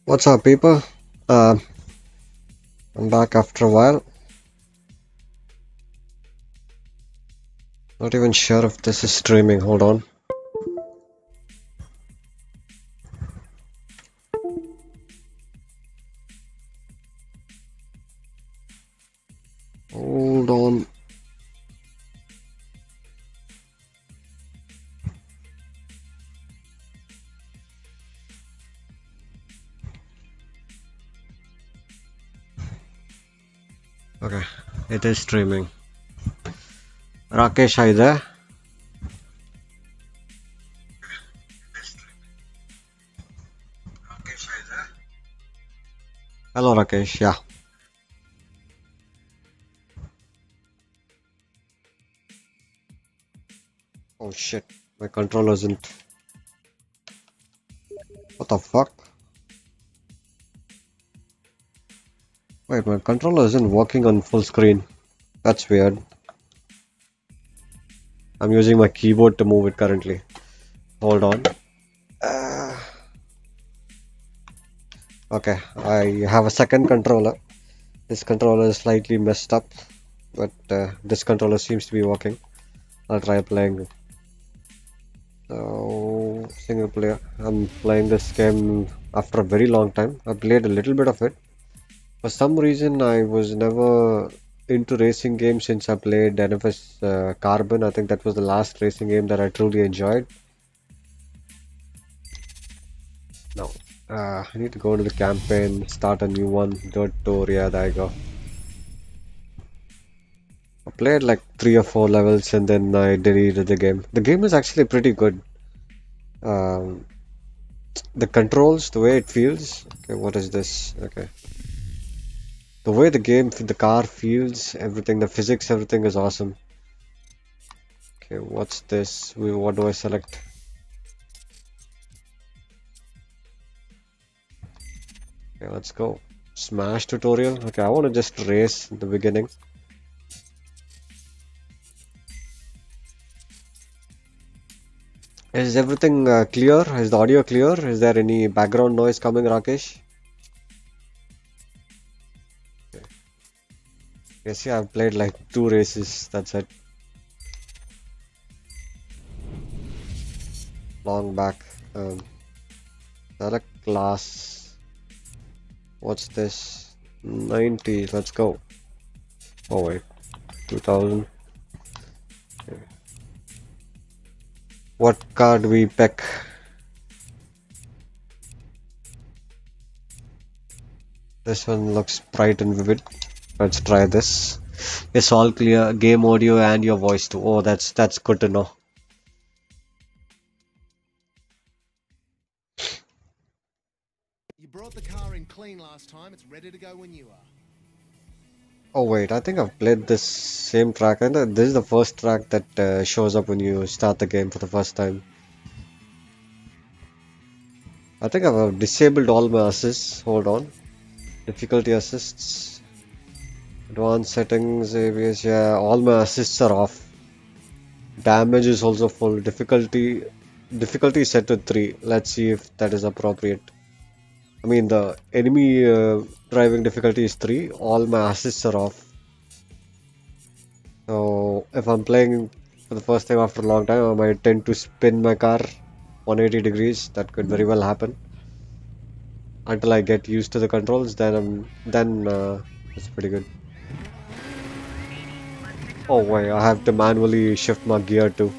What's up, people? Uh, I'm back after a while. Not even sure if this is streaming. Hold on. Hold on. Okay, it is streaming. Rakesh, are you there? Hello, Rakesh. Yeah. Oh shit, my controller isn't. What the fuck? Wait, my controller isn't working on full screen. That's weird. I'm using my keyboard to move it currently. Hold on. Uh, okay, I have a second controller. This controller is slightly messed up, but this controller seems to be working. I'll try playing. So, single player. I'm playing this game after a very long time. I played a little bit of it. For some reason, I was never into racing games since I played NFS Carbon. I think that was the last racing game that I truly enjoyed. No. I need to go to the campaign, start a new one. Dirt Tour, yeah, there I go. I played like 3 or 4 levels and then I deleted the game. The game is actually pretty good. Um, the controls, the way it feels. Okay, what is this? Okay. The way the car feels, everything, the physics, everything is awesome. Okay, what's this? What do I select? Okay, let's go. Smash tutorial. Okay, I want to just race in the beginning. Is everything clear? Is the audio clear? Is there any background noise coming, Rakesh? Okay. Yes, yeah, I've played like 2 races. That's it. Long back. Select class. What's this? 90. Let's go. Oh wait, 2000. Okay. What car do we pick? This one looks bright and vivid. Let's try this. It's all clear. Game audio and your voice too. Oh, that's good to know. You brought the car in clean last time. It's ready to go when you are. Oh wait, I think I've played this same track. And this is the first track that shows up when you start the game for the first time. I think I've disabled all my assists. Hold on. Difficulty assists. Advanced settings, ABS. Yeah, all my assists are off. Damage is also full. Difficulty is set to 3. Let's see if that is appropriate. I mean, the enemy driving difficulty is 3. All my assists are off. So, if I'm playing for the first time after a long time, I might tend to spin my car 180 degrees. That could very well happen. Until I get used to the controls, then it's pretty good. Oh wait, I have to manually shift my gear too.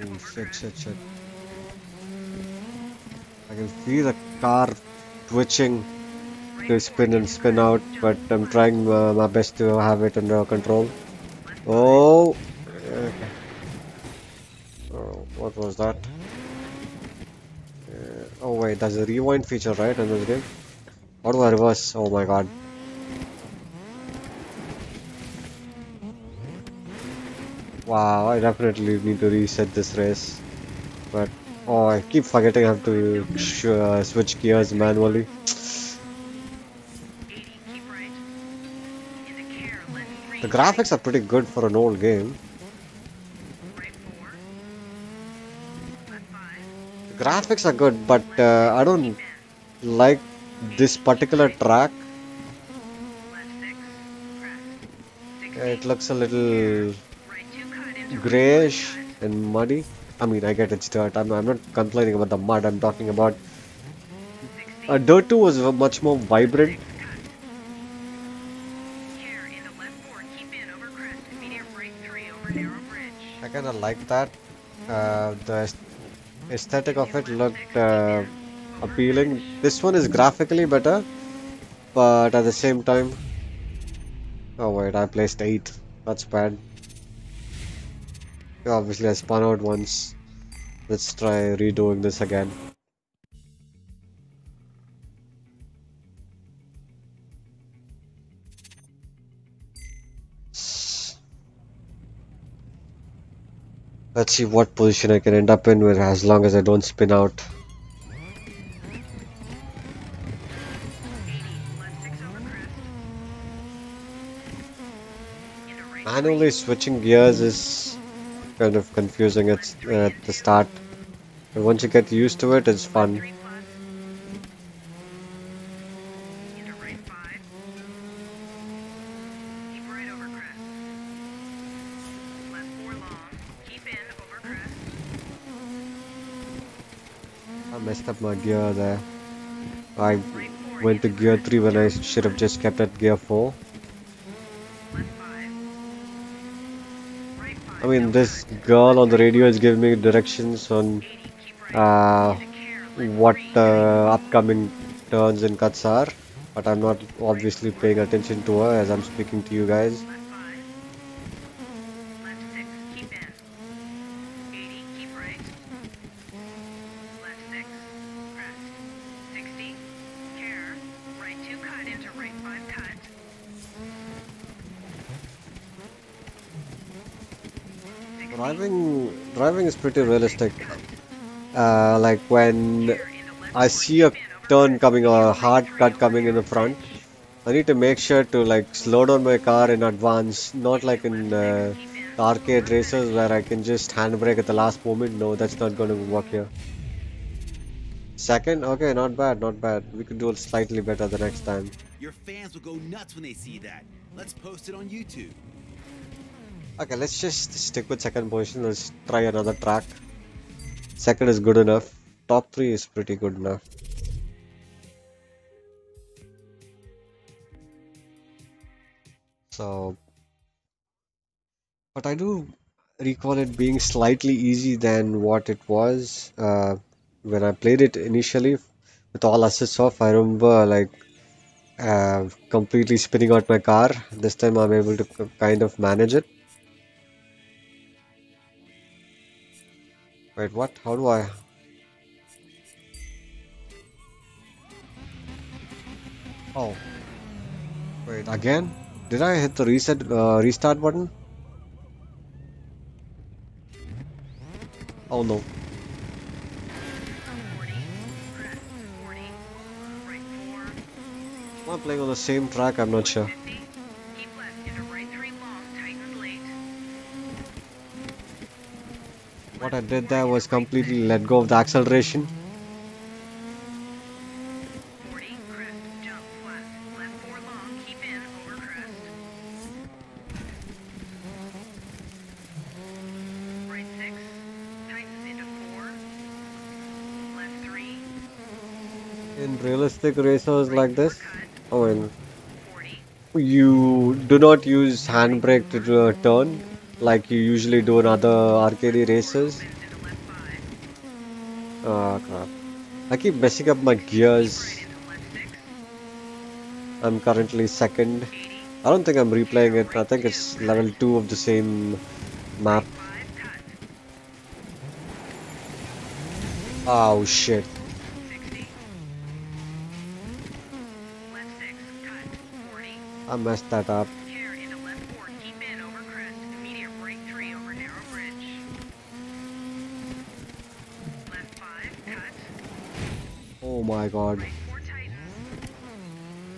Oh shit. I can feel the car twitching to spin and spin out, but I'm trying my best to have it under control. Oh, okay. Oh, what was that? Oh wait, there's a rewind feature, right, in this game? How do I reverse? Oh my god. Wow, I definitely need to reset this race. But Oh, I keep forgetting I have to switch gears manually. 80, keep right. Into care, left 3, The right. graphics are pretty good for an old game. Right 4, left 5. The graphics are good, but Left 6, I keep don't in. like this 80, keep particular right. track. Left 6, crest. It 60, looks a care. little Right 2, cut into right 5, grayish cut. and muddy. I mean, I get it's dirt. I'm not complaining about the mud. I'm talking about 60, Dirt 2 was much more left 6, vibrant. cut. Care into left 4, keep in over crest. Immediate right 3 over narrow bridge. I kind of like that. The aesthetic of it Left 6, looked keep in over appealing. bridge. This one is graphically better, but at the same time, oh wait, I placed 8. That's bad. Yeah, obviously, I spun out once. Let's try redoing this again. Let's see what position I can end up in with as long as I don't spin out. 80, left 6 over crest. Into right 3. Manually switching gears is kind of confusing Left 3 at the into. start. But once you get used to it, it's Left fun. 3 plus. Into right 5. Keep right over crest. Left 4 long. Keep in over crest. I messed up my gear there. I Right 4 went to into gear crest. 3 when I Jump should have flat. just kept at gear 4. Left 5. Right I 5 mean, don't this cut. girl Left on the 3 radio plus. is giving me directions on 80 keep right. uh, Into care. Left what 3 tight. upcoming turns and cuts are, but I'm not Right obviously 4. paying attention to her as I'm speaking to you guys. Left 5. Left 6 keep in. 80 keep right. Left 6 crest. 60 care. Right 2 cut into right 5 cut. Driving is pretty realistic. Like when Care into left I 4, see keep a in over turn crest, coming, immediate a right hard 3 cut over coming in narrow the front, bridge. I need to make sure to like slow down my car in advance, not like Into in left 6, keep in the over arcade races finish. where I can just handbrake at the last moment. No, that's not going to work here. Second, okay, not bad, not bad. We could do it slightly better the next time. Your fans will go nuts when they see that. Let's post it on YouTube. Okay, let's just stick with second position. Let's try another track. Second is good enough. Top 3 is pretty good enough. So, but I do recall it being slightly easy than what it was when I played it initially with all assists off. I remember like completely spinning out my car. This time I'm able to kind of manage it. Wait, what? How do I? Oh, wait, again? Did I hit the restart button? Oh no. 40 crest. 40 right 4. Am I playing on the same track? I'm not sure. 50 keep left into right 3 long. Tightens late. What Left I did 4 there into was right 6. completely let go of the acceleration. 40 crest. Jump flat. Left 4 long. Keep in over crest. Right 6 tightens into 4. Left 3. In realistic racers Right like 4 this, cut. oh, and 40 you do not use handbrake to do a turn like you usually do in other arcade left 4 races. opens into left 5. Oh crap. I keep messing up my 60 keep right gears. into left 6. I'm currently second. 80 I don't think I'm care replaying it. I right think 2 it's cut. level 2 of the same map. Right 5 cut. Oh shit. 60 left 6 cut. 40 I messed that up. care into left 4 keep in over crest. Immediate right 3 over narrow bridge. Left Oh my god. Right 4 tightens.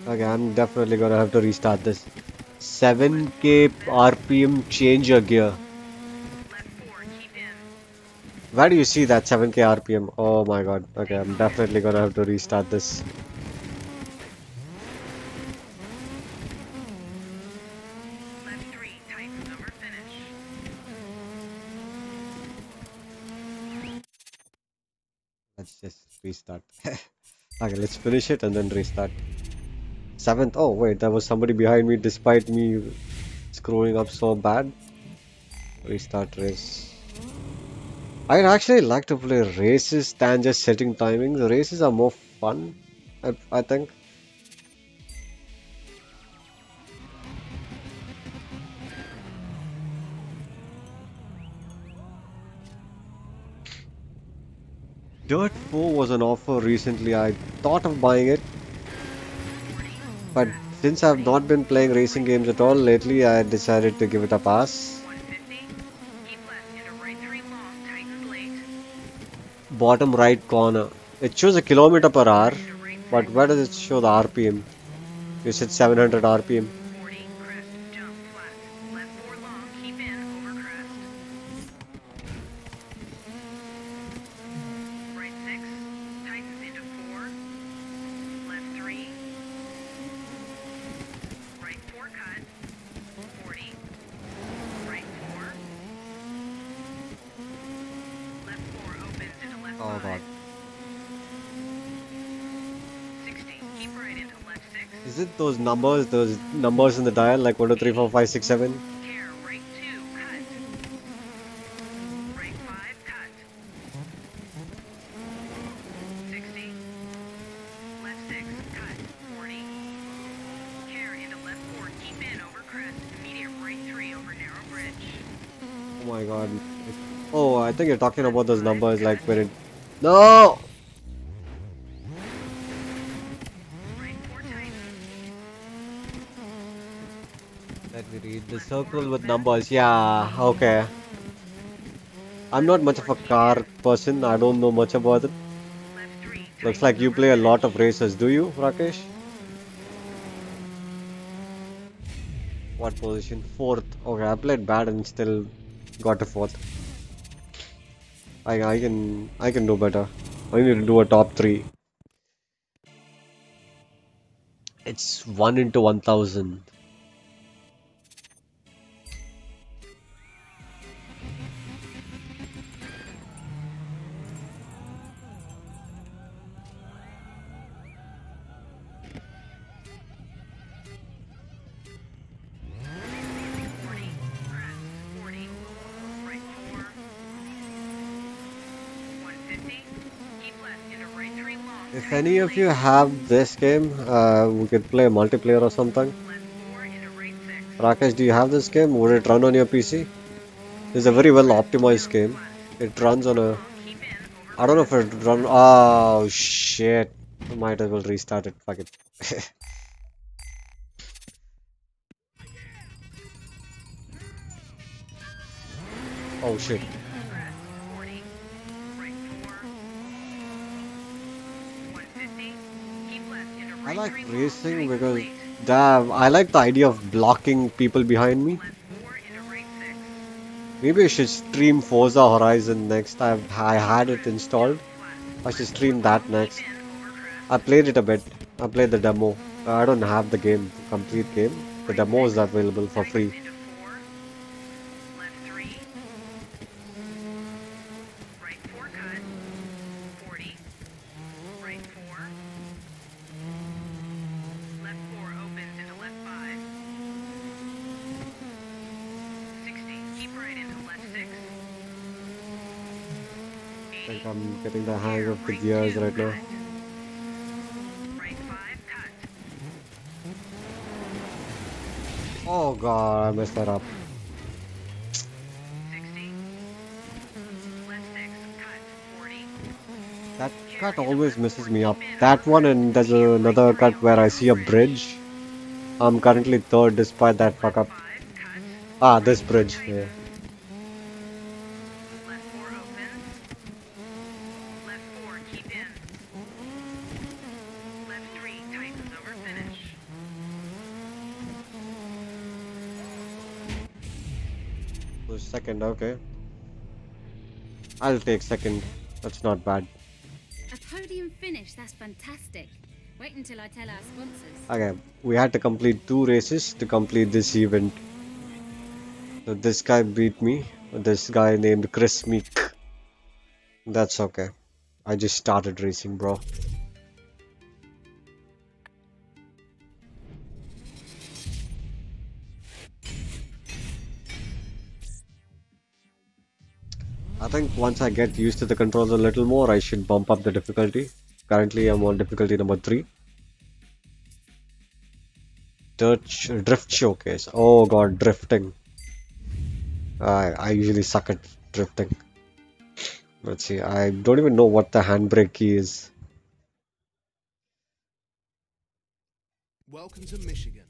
Okay, I'm definitely gonna have to restart this. 7k RPM change your gear. Left 4, keep in. Where do you see that 7k RPM? Oh my god. Okay, I'm definitely gonna have to restart this. Left 3, tightens over finish. Let's just restart. Okay, let's finish it and then restart. 7th. Oh wait, there was somebody behind me despite me screwing up so bad. Restart race. I'd actually like to play races than just setting timings. Races are more fun, I think. Dirt 4 was an offer recently. I thought of buying it, but since I've not been playing racing games at all lately, I decided to give it a pass. 150. Keep left into right 3 long, tightens late. Bottom right corner. It shows a kilometer per hour, Into right 6. but where does it show the RPM? You said 700 RPM. 40, crest, jump, flat. Left 4 long, keep in, over crest. Right 6, tightens into 4. Left 3. Right 4 cut. 40. Right 4. Left 4 opens into left Oh 5. god. 60, keep right into left 6. Is it those numbers in the dial like 1, 2, 3, 4, 5, 6, 7? Care, right 2, cut. Right 5, cut. 60. Left 6, cut. 40. Care into left 4, keep in over crest. Immediate right 3 over narrow bridge. Oh my god. Oh, I think you're talking about those numbers like when it... No! Right 4 tightens. Let me read the circle with numbers. Yeah, okay. I'm not much of a car person. I don't know much about it. Left 3, Looks tightens like you over play a lot finish. of races. Do you, Rakesh? What position? 4th. Okay, I played bad and still got a 4th. I can do better. I need to do a top 3. It's 1 into 1000. Right 4. 150. Keep left into right 3 long. If any of you have this game, we could play multiplayer or something. Left 4 into right 6. Rakesh, do you have this game? Would it run on your PC? It's a very well optimized game. It runs on a... Keep in over I don't know if it run... Oh shit. I might as well restart it. Fuck it. Oh shit. crest. 40. Right 4. 150. Keep left into I right like 3 long. racing Tightens because... late. Damn, I like the idea of blocking people behind me. Left 4 into right 6. Maybe I should stream Forza Horizon next. I had it installed. Flat. I should stream that next. Keep in over crest. I played it a bit. I played the demo. I don't have the game, complete game. The demo is available for free. Tightens into 4. Left 3. Right 4 cut. 40. Right 4. Left 4 opens into left 5. 60. Keep right into left 6. I 80. think I'm getting the hang of the gears right now. Right 5 cut. Oh god, I messed that up. 60. Left 6 cut. 40. That cut always messes me up. That one, and there's another cut where I see a bridge. I'm currently 3rd despite that fuck up. 5 cut. Ah, this bridge. Yeah. Left 4 opens. Left 4 keep in. So second, okay. I'll take second. That's not bad. A podium finish, that's fantastic. Wait until I tell our sponsors. Okay, we had to complete 2 races to complete this event. So this guy beat me. This guy named Chris Meek. That's okay. I just started racing, bro. I think once I get used to the controls a little more, I should bump up the difficulty. Currently, I'm on difficulty number 3. Drift showcase. Oh god, drifting. I usually suck at drifting. Let's see. I don't even know what the handbrake key is. Welcome to Michigan.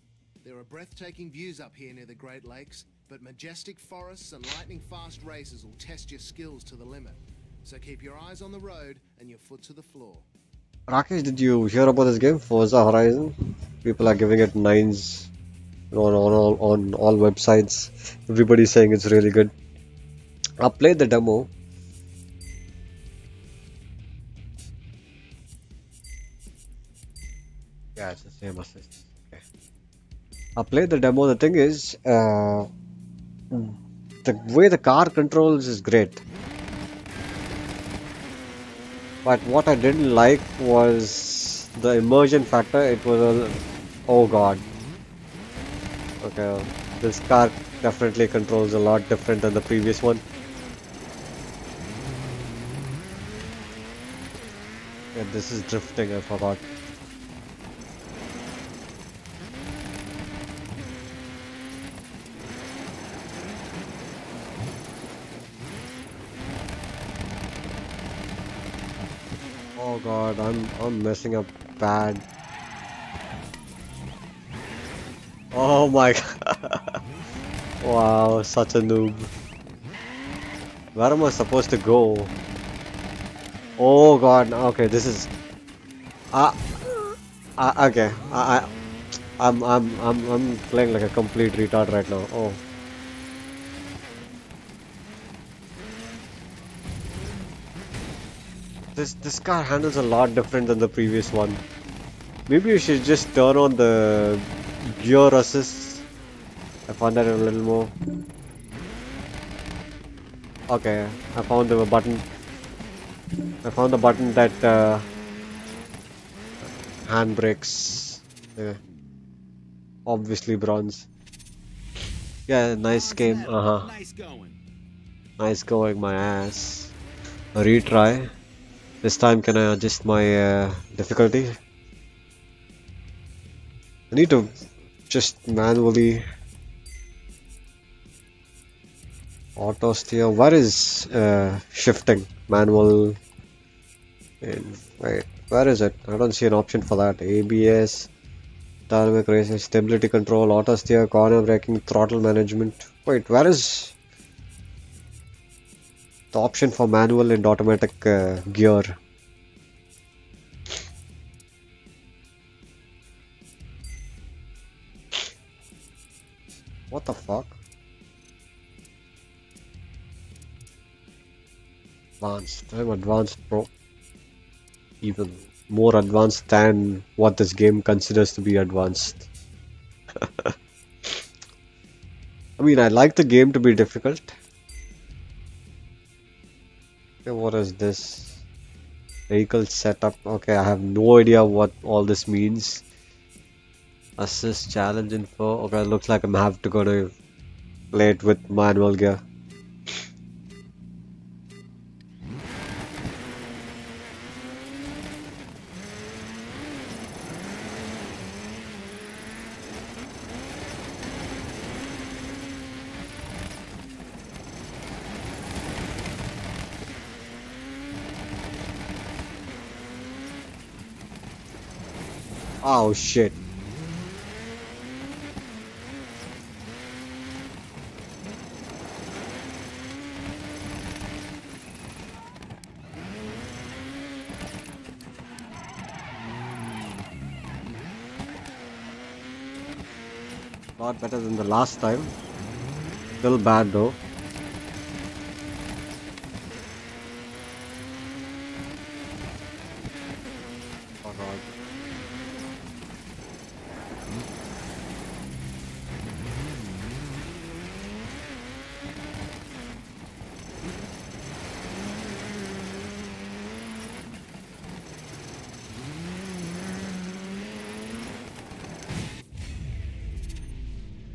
There are breathtaking views up here near the Great Lakes, but majestic forests and lightning-fast races will test your skills to the limit. So keep your eyes on the road and your foot to the floor. Rakesh, did you hear about this game, Forza Horizon? People are giving it 9s on all websites. Everybody's saying it's really good. I played the demo. Yeah, it's the same assist. Okay. I played the demo. The thing is, the way the car controls is great. But what I didn't like was the immersion factor. It was a... Oh god. Okay, this car definitely controls a lot different than the previous one. Yeah, this is drifting, I forgot. Oh god, I'm messing up bad. Oh my god. Wow, such a noob. Where am I supposed to go? Oh god, okay, this is okay. I'm playing like a complete retard right now. Oh. This car handles a lot different than the previous one. Maybe you should just turn on the gear assist. I found that a little more. Okay, I found the button. I found the button that handbrakes. Yeah. Obviously bronze. Yeah, nice game. Nice going. Nice going, my ass. A retry. This time, can I adjust my difficulty? I need to just manually auto steer. Where is shifting? Manual. Wait, where is it? I don't see an option for that. ABS, dynamic racing, stability control, auto steer, corner braking, throttle management. Wait, where is the option for manual and automatic gear? What the fuck? Advanced. I'm advanced, bro. Even more advanced than what this game considers to be advanced. I mean, I like the game to be difficult. Okay, what is this? Vehicle setup. Okay, I have no idea what all this means. Assist challenge info. Okay, looks like I'm have to gonna play it with manual gear. Oh shit. Lot better than the last time. Still bad though.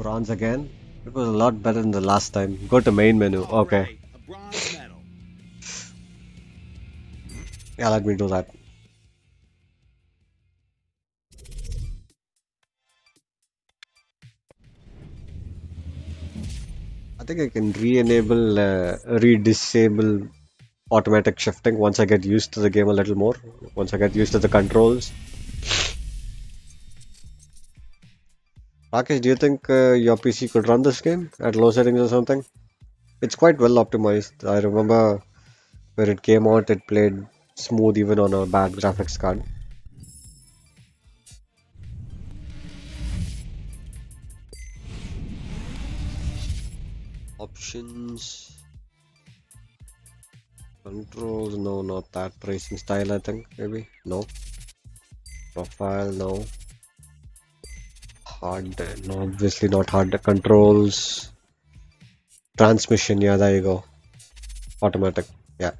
Bronze again? It was a lot better than the last time. Go to main menu. All Okay. right, a bronze medal. Yeah, let me do that. I think I can re-enable, re-disable automatic shifting once I get used to the game a little more. Once I get used to the controls. Rakesh, do you think your PC could run this game at low settings or something? It's quite well optimized. I remember when it came out, it played smooth even on a bad graphics card. Options, controls, no, not that. Racing style, I think, maybe. No. Profile, no. Hard, no, obviously not hard. Controls, transmission, yeah, there you go. Automatic, yeah.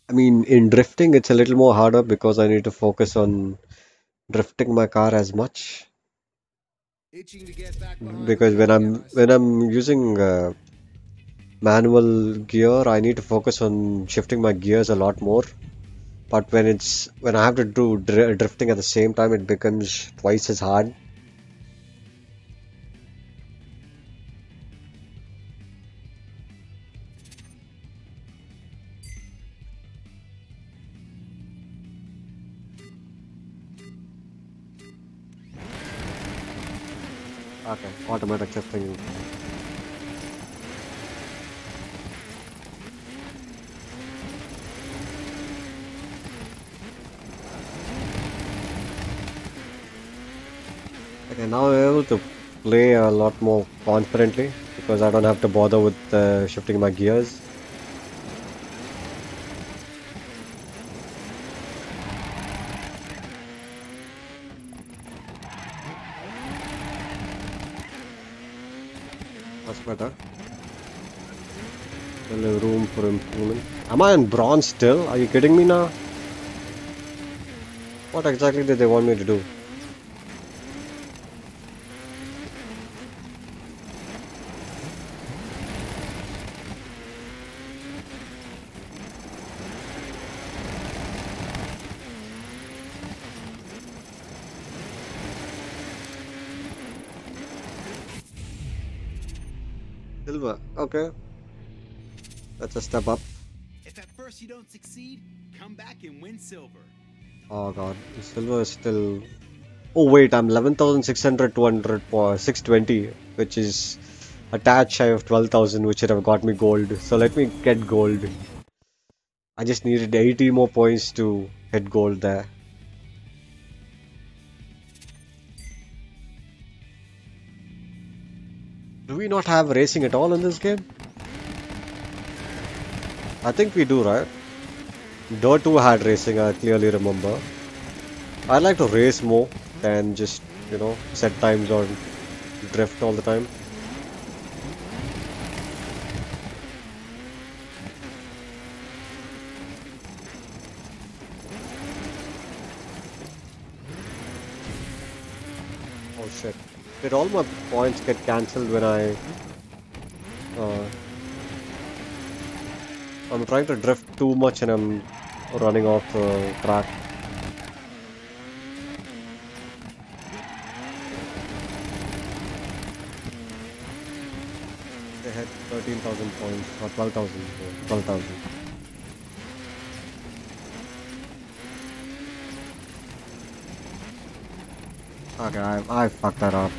I mean, in drifting, it's a little more harder because I need to focus on drifting my car as much. Itching to get back behind the Because wheel again, I see. when I'm using manual gear, I need to focus on shifting my gears a lot more. But when I have to do drifting at the same time, it becomes twice as hard. Okay, automatic shifting. Okay, now I'm able to play a lot more confidently because I don't have to bother with shifting my gears. That's better. Still room for improvement. Am I in bronze still? Are you kidding me now? What exactly did they want me to do? Silver. Okay, that's a step up. If at first you don't succeed, come back and win silver. Oh god, silver is still. Oh wait, I'm 11,600, 200, 620, which is a tad shy of 12,000, which should have got me gold. So let me get gold. I just needed 80 more points to hit gold there. Do we not have racing at all in this game? I think we do, right? Dirt 2 had racing, I clearly remember. I like to race more than just, set times or drift all the time. Oh shit. Did all my points get cancelled when uh, I'm trying to drift too much and I'm running off the track? They had 13,000 points or 12,000. 12,000. Okay, I fucked that up.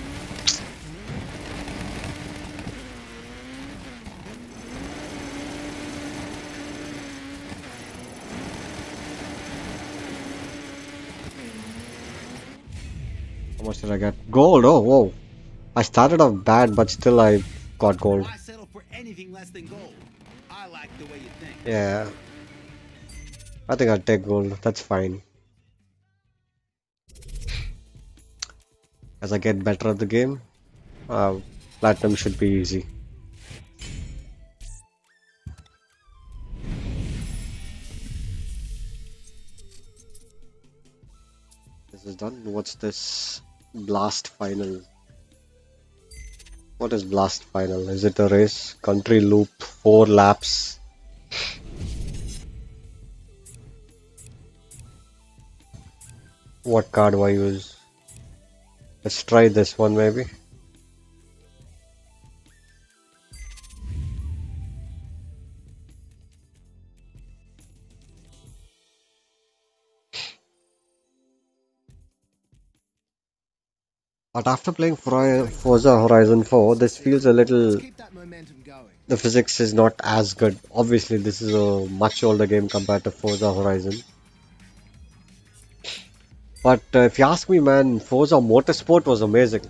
How much did I get? Gold! Oh, whoa. I started off bad, but still I got gold. Why settle for anything less than gold? I like the way you think. Yeah. I think I'll take gold. That's fine. As I get better at the game, platinum should be easy. This is done. What's this? Blast final. What is blast final? Is it a race? Country loop, 4 laps. What car do I use? Let's try this one maybe. But after playing Forza Horizon 4, this feels a little. Keep that momentum going. The physics is not as good. Obviously, this is a much older game compared to Forza Horizon. But if you ask me, man, Forza Motorsport was amazing.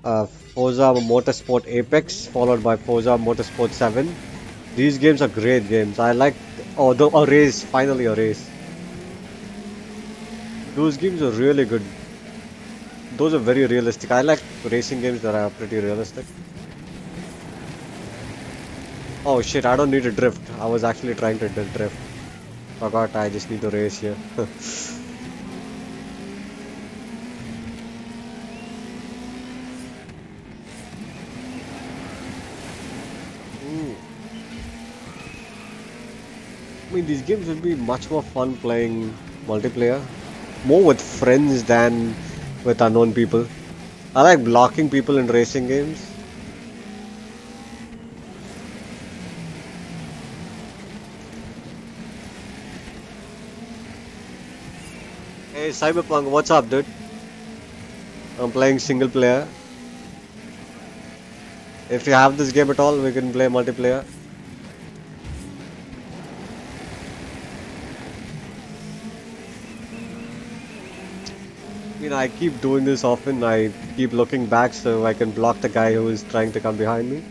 Forza Motorsport Apex, followed by Forza Motorsport 7. These games are great games. I like. Oh, a race. Finally, a race. Those games are really good. Those are very realistic. I like racing games that are pretty realistic. Oh shit, I don't need to drift. I was actually trying to drift. Forgot, I just need to race here. I mean, these games would be much more fun playing multiplayer. More with friends than with unknown people. I like blocking people in racing games. Hey Cyberpunk, what's up, dude? I'm playing single player. If you have this game at all, we can play multiplayer. I keep doing this often. I keep looking back so I can block the guy who is trying to come behind me.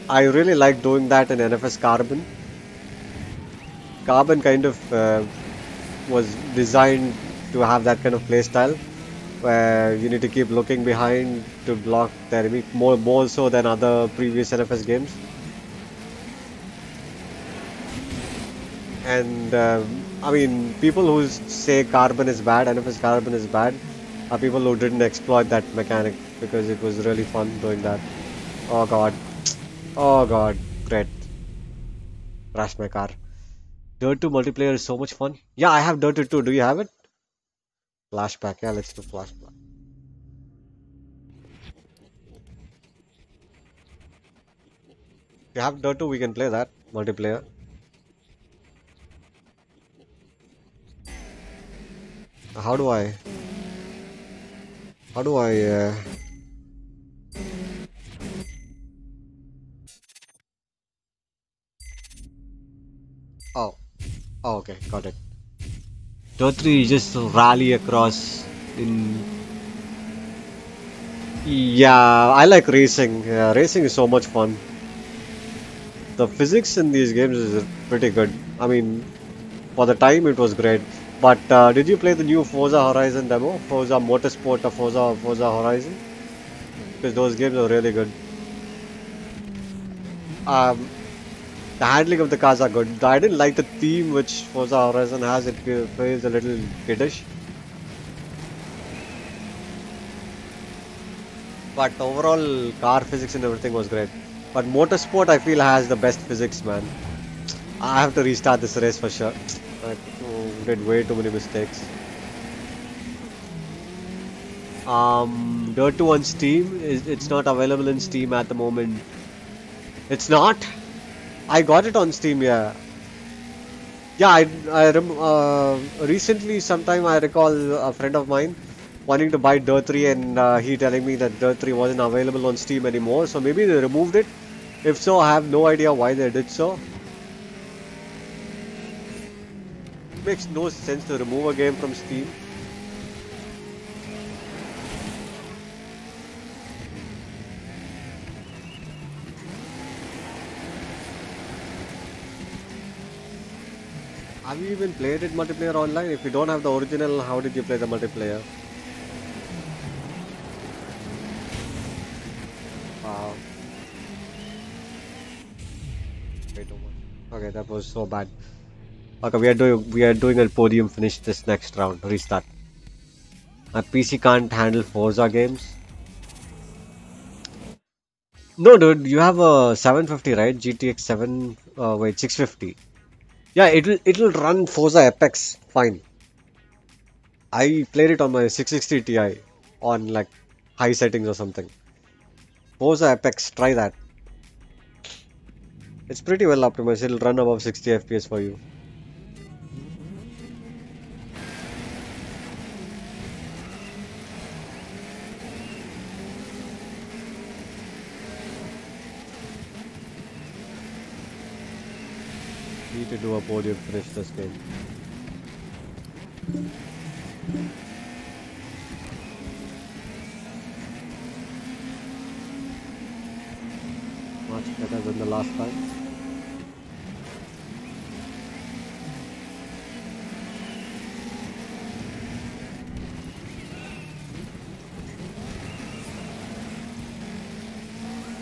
I really like doing that in NFS Carbon. Carbon kind of was designed to have that kind of playstyle where you need to keep looking behind to block the enemy more so than other previous NFS games. And I mean, people who say Carbon is bad, NFS Carbon is bad, are people who didn't exploit that mechanic because it was really fun doing that. Oh god. Oh god. Great. Crashed my car. Dirt 2 multiplayer is so much fun. Yeah, I have Dirt 2. Do you have it? Flashback. Yeah, let's do flashback. If you have Dirt 2, we can play that multiplayer. How do I? Oh. Oh, okay. Got it. Dirt 3 is just rally across in... Yeah, I like racing. Yeah, racing is so much fun. The physics in these games is pretty good. I mean, for the time it was great. But did you play the new Forza Horizon demo? Forza Motorsport or Forza Horizon? Because those games are really good. The handling of the cars are good. I didn't like the theme which Forza Horizon has. It feels a little kiddish. But overall, car physics and everything was great. But Motorsport, I feel, has the best physics, man. I have to restart this race for sure. I did way too many mistakes. Dirt 2 on Steam, it's not available in Steam at the moment. It's not? I got it on Steam, yeah. Yeah, recently, sometime I recall a friend of mine wanting to buy Dirt 3 and he telling me that Dirt 3 wasn't available on Steam anymore. So maybe they removed it. If so, I have no idea why they did so. It makes no sense to remove a game from Steam. Have you even played it multiplayer online? If you don't have the original, how did you play the multiplayer? Wow. Way too much. Okay, that was so bad. Okay, we are doing a podium finish this next round. Restart. My PC can't handle Forza games. No, dude, you have a 750, right? GTX 7. Wait, 650. Yeah, it'll run Forza Apex fine. I played it on my 660 Ti on like high settings or something. Forza Apex, try that. It's pretty well optimized. It'll run above 60 FPS for you. Need to do a podium finish this game. Much better than the last time.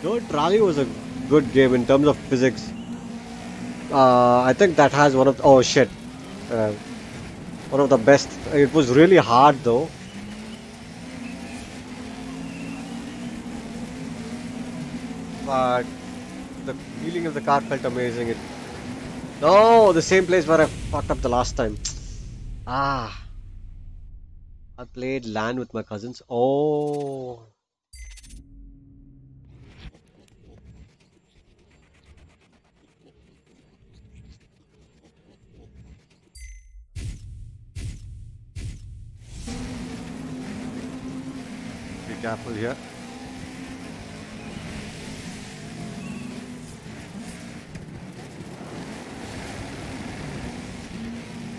Dirt Rally was a good game in terms of physics. I think that has one of oh shit, uh, one of the best. It was really hard though. But the feeling of the car felt amazing. No, the same place where I fucked up the last time. Ah, I played LAN with my cousins. Oh, be careful here.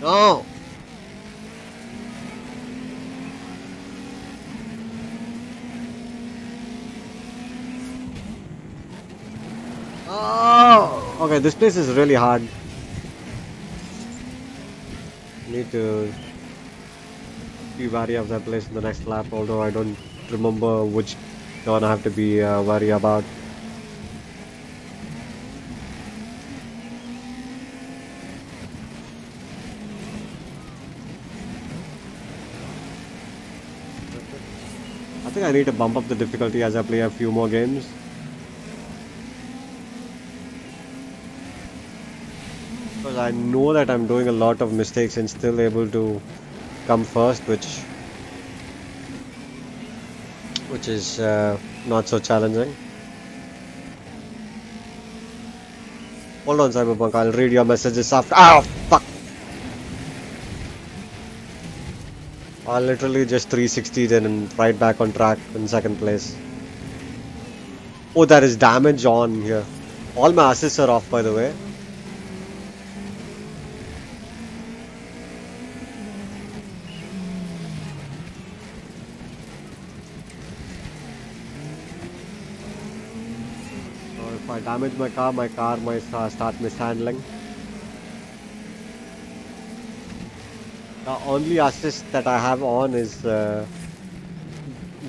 No. Oh, okay. This place is really hard. Need to be wary of that place in the next lap. Although I don't remember which turn I have to be wary about. I think I need to bump up the difficulty as I play a few more games. Because I know that I'm doing a lot of mistakes and still able to come first, which is not so challenging. Hold on, Cyberpunk, I'll read your messages after. Ah, fuck! I literally just 360'd and right back on track in second place. Oh, there is damage on here. All my assists are off, by the way. So if I damage my car might start mishandling. The only assist that I have on is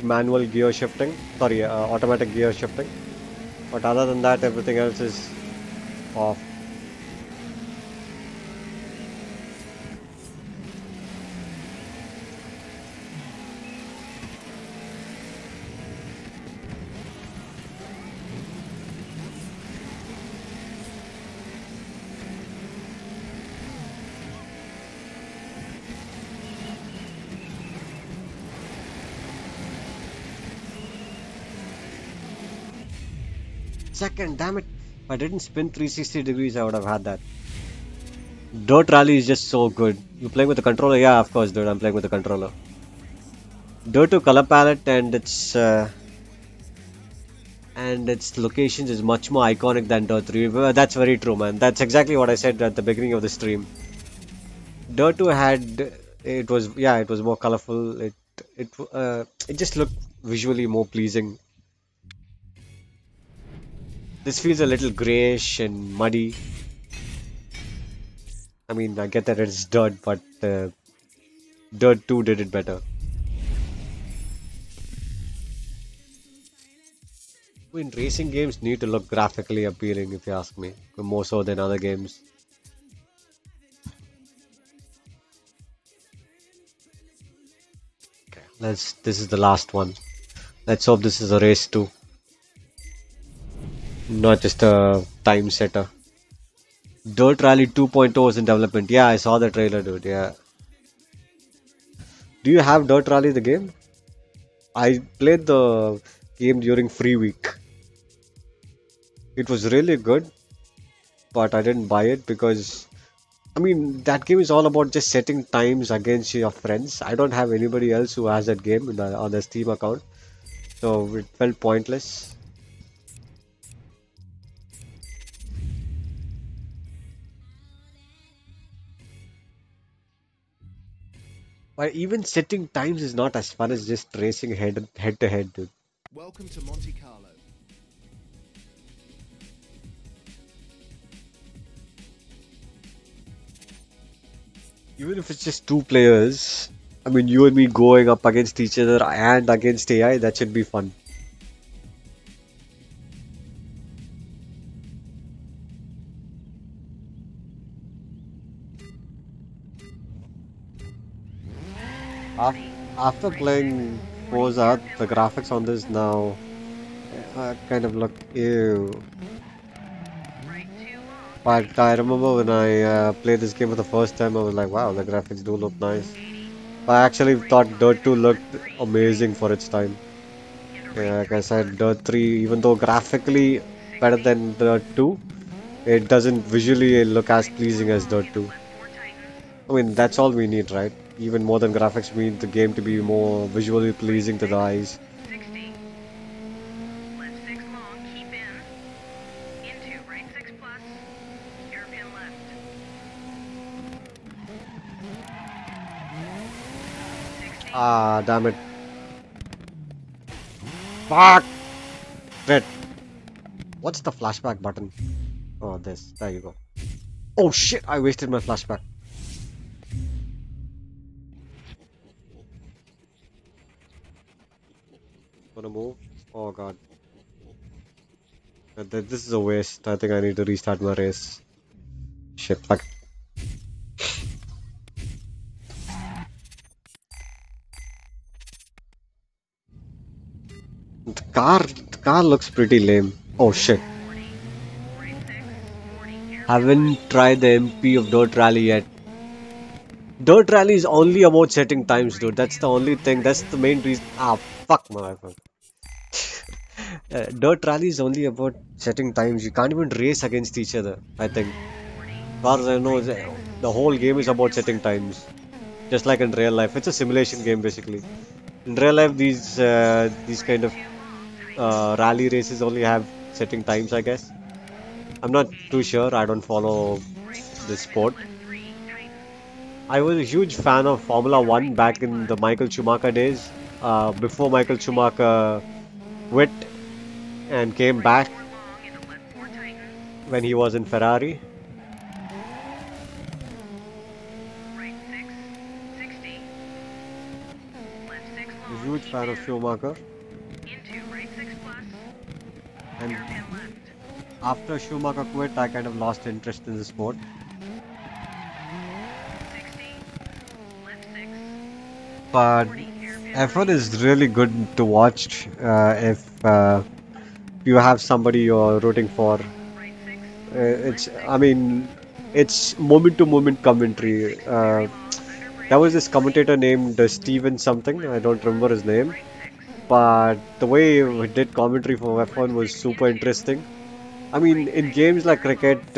manual gear shifting, sorry, automatic gear shifting. But other than that, everything else is off. Second, damn it. If I didn't spin 360 degrees, I would have had that. Dirt Rally is just so good. You playing with the controller? Yeah, of course, dude. I'm playing with the controller. Dirt 2 color palette and its locations is much more iconic than Dirt 3. That's very true, man. That's exactly what I said at the beginning of the stream. Dirt 2 had it was more colorful. It just looked visually more pleasing. This feels a little grayish and muddy. I mean, I get that it's Dirt, but Dirt 2 did it better. I mean, racing games need to look graphically appealing, if you ask me, more so than other games. Okay, this is the last one. Let's hope this is a race too, not just a time setter. Dirt Rally 2.0 is in development. Yeah, I saw the trailer, dude. Yeah. Do you have Dirt Rally the game? I played the game during free week. It was really good, but I didn't buy it because I mean that game is all about just setting times against your friends. I don't have anybody else who has that game on the Steam account, so it felt pointless. But even setting times is not as fun as just racing head to head, dude. Welcome to Monte Carlo. Even if it's just two players, I mean you and me going up against each other and against AI, that should be fun. Af- After playing Forza, the graphics on this now kind of look ew. Right 2 long. But I remember when I played this game for the first time, I was like, wow, the graphics do look nice. 80. I actually thought Dirt 2 looked 3 amazing for its time. into Yeah, right like I 3 said, plus. Dirt 3, even though graphically better 60. than Dirt 2, it doesn't visually look as Right 4 pleasing as long Dirt into 2. left 4 tightens. I mean, that's all we need, right? Even more than graphics, we need the game to be more visually Right pleasing to 6. the eyes. 60. Left 6 long. Keep in. Into right 6 plus. Hairpin left. 60. Ah, damn it. Fuck! Red. What's the flashback button? Oh, this. There you go. Oh shit, I wasted my flashback. Gonna move. Oh god. This is a waste. I think I need to restart my race. Shit, fuck. The car looks pretty lame. Oh shit. 40. Right 6. 40. Hairpin Haven't tried the MP of Dirt Rally yet. Dirt Rally is only about setting times, dude. That's the only thing. That's the main reason. Ah, fuck my iPhone. Dirt Rally is only about setting times. You can't even race against each other, I think. As far as I know, the whole game is about setting times. Just like in real life. It's a simulation game, basically. In real life, these kind of 2 long. Tighten. rally races only have setting times, I guess. I'm not too sure. I don't follow Right 4 this long into sport. left 3 tightens. I was a huge fan of Formula One back in the Michael Schumacher days. Before Michael Schumacher quit and came Right back 4 long into left 4 tightens. when he was in Ferrari. Right 6. 60. Left 6 A long. huge Keep fan of in. Schumacher. Into right 6 plus. And Hairpin left. after Schumacher quit, I kind of lost interest in the sport. 60. Left 6. But 40. Hairpin F1 right. is really good to watch if you have somebody you're rooting for. Right 6. It's, I mean, it's moment to moment commentary. Very long. Under There bridge. was this 40. commentator named Steven something, I don't remember his name, Right 6. but the way he did commentary for F1 was super interesting. I mean, in games like cricket,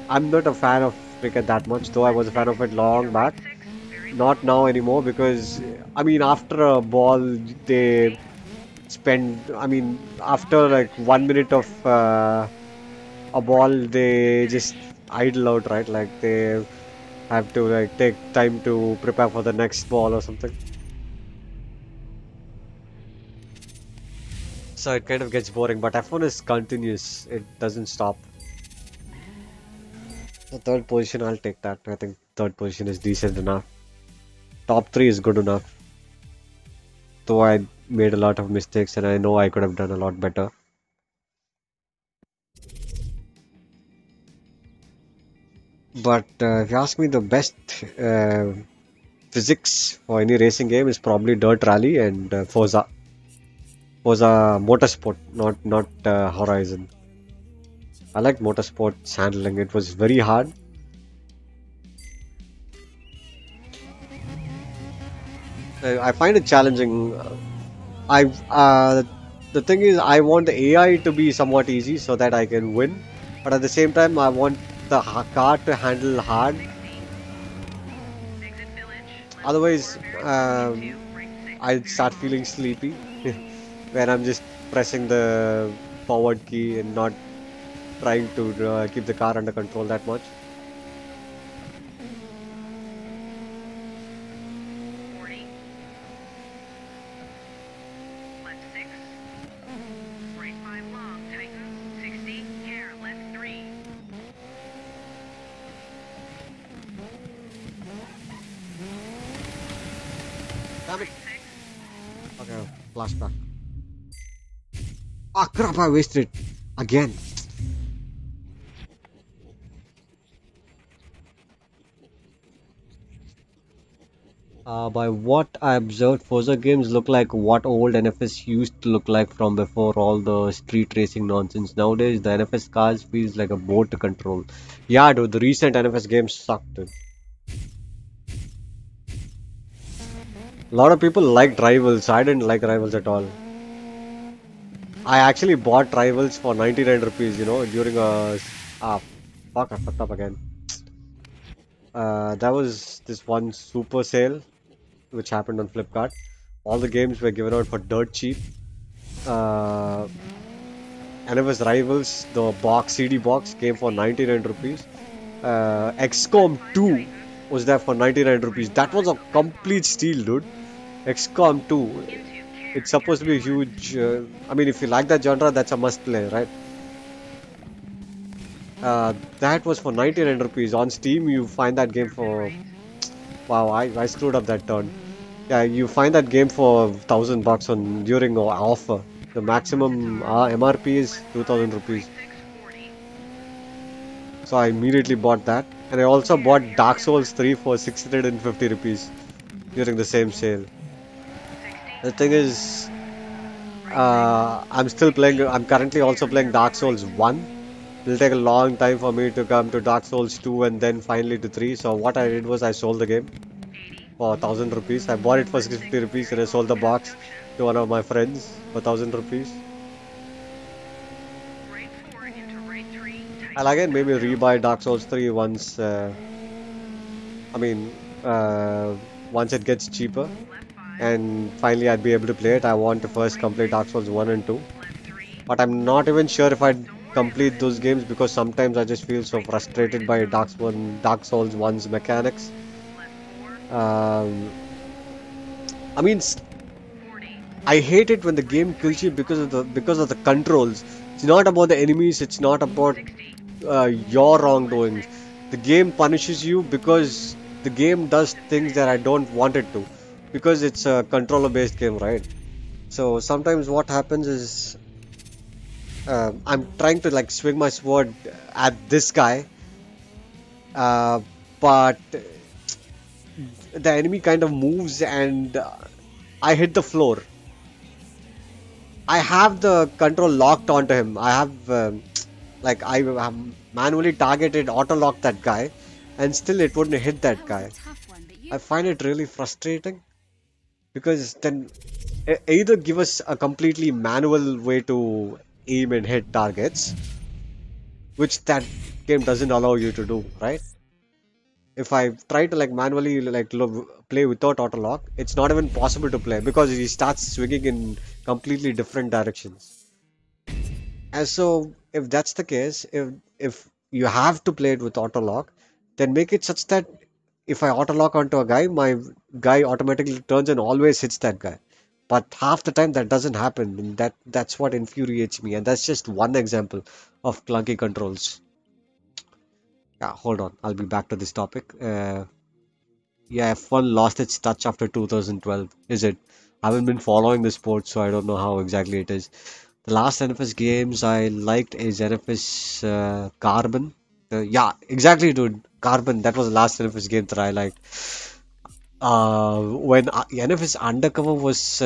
I'm not a fan of cricket that much, though I was a fan of it long Into right back. 6. Very Not long. now anymore because, I mean, after a ball, they spend, I mean, after like 1 minute of a ball, they just idle out, right? Like they have to like take time to prepare for the next ball or something. So it kind of gets boring, but F1 is continuous. It doesn't stop. So third position, I'll take that. I think third position is decent enough. Top three is good enough. Though I made a lot of mistakes and I know I could have done a lot better. But if you ask me, the best physics for any racing game is probably Dirt Rally and Forza. Forza Motorsport, not Horizon. I liked Motorsport's handling. It was very hard. I find it challenging. I the thing is, I want the AI to be somewhat easy so that I can win, but at the same time, I want the car to handle hard. 60. Exit village. Left Otherwise, 4 bears 22, right 6. I start feeling sleepy when I'm just pressing the forward key and not trying to keep the car under control that much. 40. Left 6. Right 5 long. Tightens. 60. Care. Left 3. Damn it. Right 6. Okay, flashback. Ah, crap, I wasted it again. By what I observed, Forza games look like what old NFS used to look like from before all the street racing nonsense. Nowadays, the NFS cars feels like a boat to control. Yeah, dude, the recent NFS games sucked, dude. A lot of people liked Rivals. I didn't like Rivals at all. I actually bought Rivals for 99 rupees, during a... Ah, fuck, I fucked up again. That was this one super sale which happened on Flipkart. All the games were given out for dirt cheap. Uh, and it was Rivals, the CD box came for 99 rupees. XCOM 2 was there for 99 rupees. That was a complete steal, dude. XCOM 2. It's supposed to be a huge. I mean, if you like that genre, that's a must play, right? That was for 99 rupees. On Steam, you find that game for. Wow, I screwed up that turn. Yeah, you find that game for $1,000 on during an offer. The maximum MRP is 2,000 rupees. So I immediately bought that, and I also bought Dark Souls 3 for 650 rupees during the same sale. The thing is, I'm still playing. I'm currently also playing Dark Souls 1. It'll take a long time for me to come to Dark Souls 2 and then finally to 3. So what I did was I sold the game for 1,000 rupees. I bought it for 650 rupees and I sold the box to one of my friends for 1,000 rupees. I'll again maybe rebuy Dark Souls 3 once. Once it gets cheaper, and finally I'd be able to play it. I want to first complete Dark Souls 1 and 2. But I'm not even sure if I'd complete those games because sometimes I just feel so frustrated by Dark Souls 1's mechanics. I mean, I hate it when the game kills you because of the controls. It's not about the enemies. It's not about your wrongdoings. The game punishes you because the game does things that I don't want it to, because it's a controller-based game, right? So sometimes what happens is I'm trying to like swing my sword at this guy, but the enemy kind of moves and I hit the floor. I have the control locked onto him. I have I have manually targeted auto locked that guy, and still it wouldn't hit that guy. I find it really frustrating because then either give us a completely manual way to aim and hit targets, which that game doesn't allow you to do, right? If I try to like manually play without auto lock, it's not even possible to play because he starts swinging in completely different directions. And so if that's the case, if you have to play it with auto lock, then make it such that if I auto lock onto a guy, my guy automatically turns and always hits that guy. But half the time that doesn't happen, and that's what infuriates me. And that's just one example of clunky controls. Hold on, I'll be back to this topic. Yeah, F1 lost its touch after 2012, is it? I haven't been following the sport, so I don't know how exactly it is. The last NFS games I liked is NFS Carbon. Yeah, exactly, dude. Carbon. That was the last NFS game that I liked. When NFS Undercover was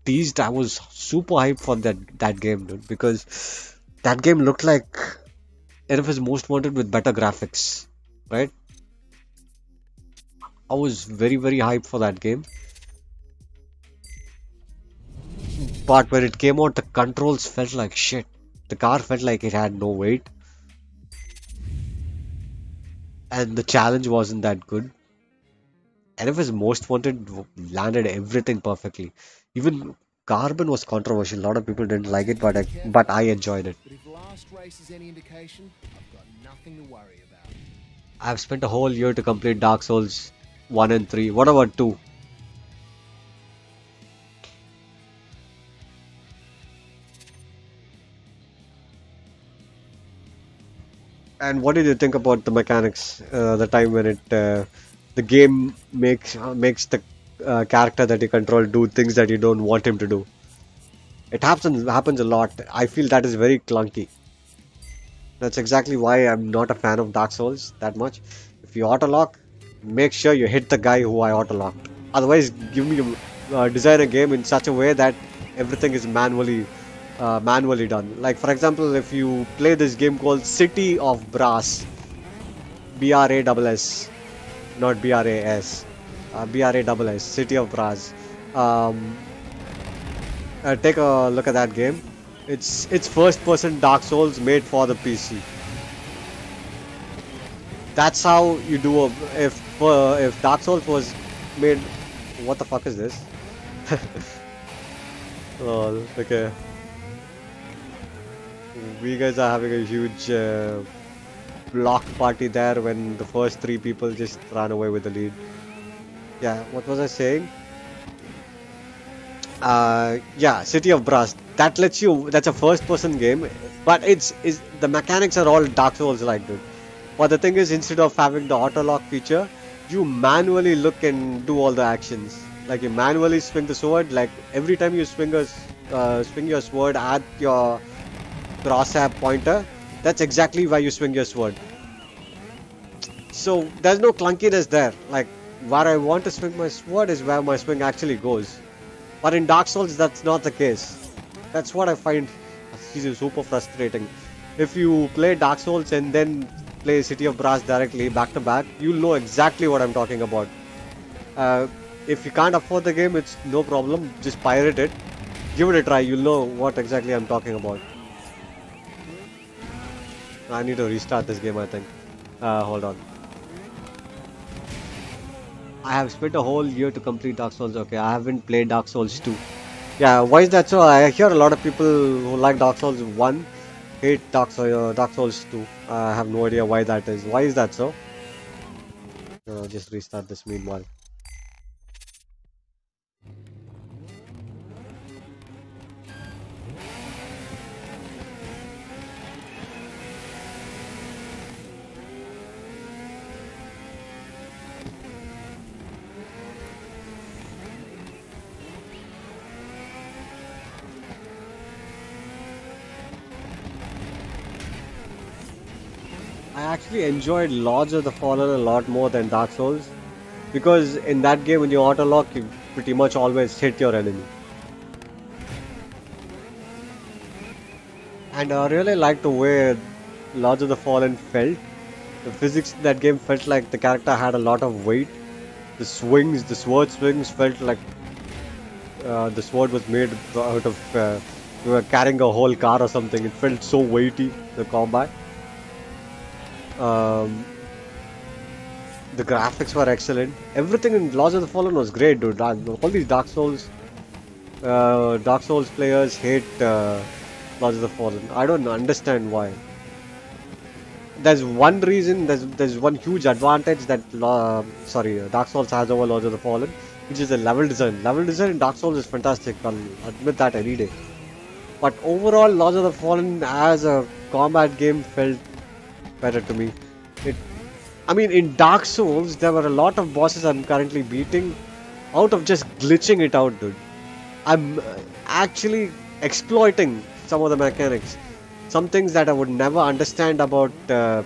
teased, I was super hyped for that game, dude, because that game looked like NFS Most Wanted with better graphics, right? I was very hyped for that game. But when it came out, the controls felt like shit. The car felt like it had no weight, and the challenge wasn't that good. NFS Most Wanted landed everything perfectly. Even Carbon was controversial. A lot of people didn't like it, but I enjoyed it. But if last race is any indication, I've got nothing to worry about. I've spent a whole year to complete Dark Souls 1 and 3. What about 2? And what did you think about the mechanics? The time when the game makes the character that you control do things that you don't want him to do. It happens a lot. I feel that is very clunky. That's exactly why I'm not a fan of Dark Souls that much. If you auto lock, make sure you hit the guy who I auto locked. Otherwise, give me design a game in such a way that everything is manually done. Like for example, if you play this game called City of Brass, BRASS, not BRAS, BRASS, City of Brass. Um, Take a look at that game. It's first-person Dark Souls made for the PC. That's how you do a if Dark Souls was made. What the fuck is this? Oh, okay. We guys are having a huge block party there when the first 3 people just ran away with the lead. Yeah, what was I saying? Yeah, City of Brass. That lets you. That's a first-person game, but it's the mechanics are all Dark Souls like, dude. But the thing is, instead of having the auto lock feature, you manually look and do all the actions. Like you manually swing the sword. Like every time you swing your sword at your crosshair pointer, that's exactly why you swing your sword. So there's no clunkiness there. Like where I want to swing my sword is where my swing actually goes. But in Dark Souls, that's not the case. That's what I find super frustrating. If you play Dark Souls and then play City of Brass directly back to back, you'll know exactly what I'm talking about. If you can't afford the game, it's no problem. Just pirate it. Give it a try. You'll know what exactly I'm talking about. I need to restart this game, I think. Hold on. I have spent a whole year to complete Dark Souls. Okay, I haven't played Dark Souls 2. Yeah, why is that so? I hear a lot of people who like Dark Souls 1 hate Dark Souls 2. I have no idea why that is. Why is that so? I'll just restart this meanwhile. I actually enjoyed Lords of the Fallen a lot more than Dark Souls because in that game when you auto lock you pretty much always hit your enemy. And I really liked the way Lords of the Fallen felt. The physics in that game felt like the character had a lot of weight. The sword swings felt like the sword was made out of you were carrying a whole car or something. It felt so weighty, the combat. The graphics were excellent. Everything in Lords of the Fallen was great, dude. All these Dark Souls players hate Lords of the Fallen. I don't understand why. There's one reason. There's one huge advantage that Dark Souls has over Lords of the Fallen, which is the level design. Level design in Dark Souls is fantastic. I'll admit that any day. But overall, Lords of the Fallen as a combat game felt better to me. I mean, in Dark Souls, there were a lot of bosses I'm currently beating out of just glitching it out, dude. I'm actually exploiting some of the mechanics. Some things that I would never understand about. I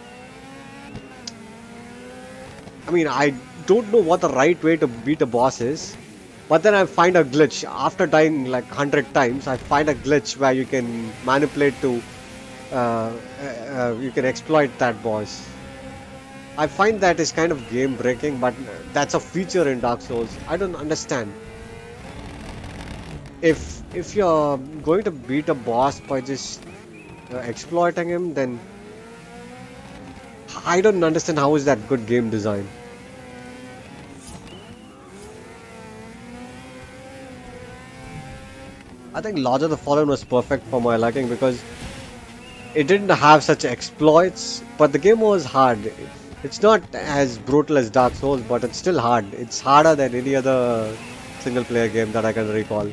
mean, I don't know what the right way to beat a boss is. But then I find a glitch. After dying like 100 times, I find a glitch where you can manipulate to. You can exploit that boss. I find that is kind of game breaking, but that's a feature in Dark Souls. I don't understand. If you're going to beat a boss by just exploiting him, then I don't understand how is that good game design. I think Lodge of the Fallen was perfect for my liking because it didn't have such exploits, but the game was hard. It's not as brutal as Dark Souls, but it's still hard. It's harder than any other single player game that I can recall.